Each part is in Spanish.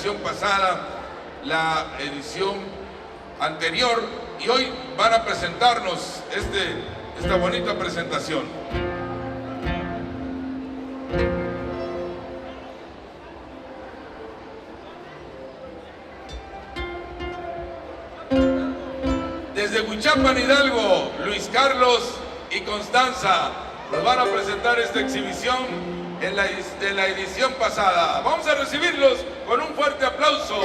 edición pasada, la edición anterior, y hoy van a presentarnos esta bonita presentación. Desde Huichapan, Hidalgo, Luis Carlos y Constanza nos van a presentar esta exhibición en la edición pasada. Vamos a recibirlos con un fuerte aplauso.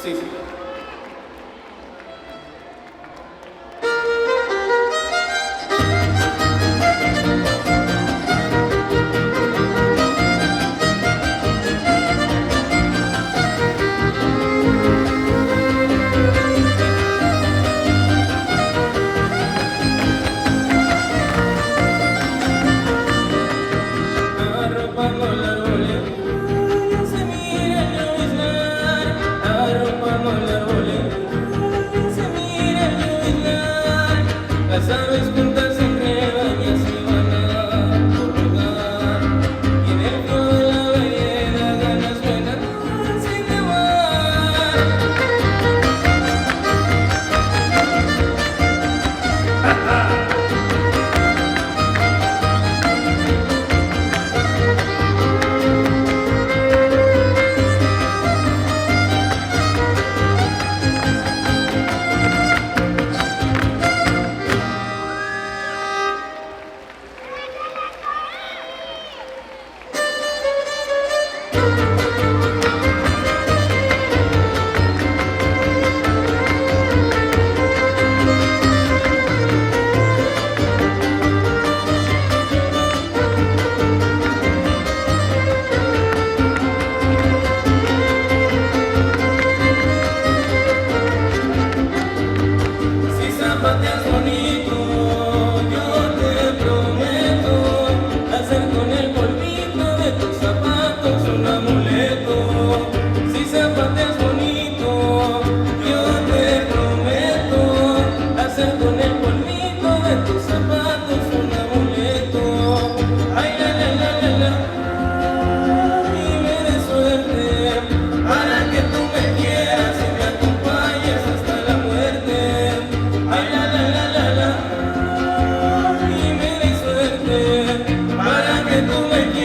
Sí. Las aves juntas en rebaños se van a colocar, y en el frío de la vereda ganas buenas sin llevar. Zapateas bonito, yo te prometo hacer con el polvito de tus zapatos un amuleto. Si zapateas bonito, yo te prometo hacer con el polvito de tus zapatos un amuleto. Ay, la, la, la, la, la, y me des suerte para que tú me quieras y me acompañes hasta la muerte. Ay, la, la, la, la, la, y me des suerte para que tú me quieras.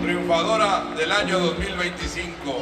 triunfadora del año 2025.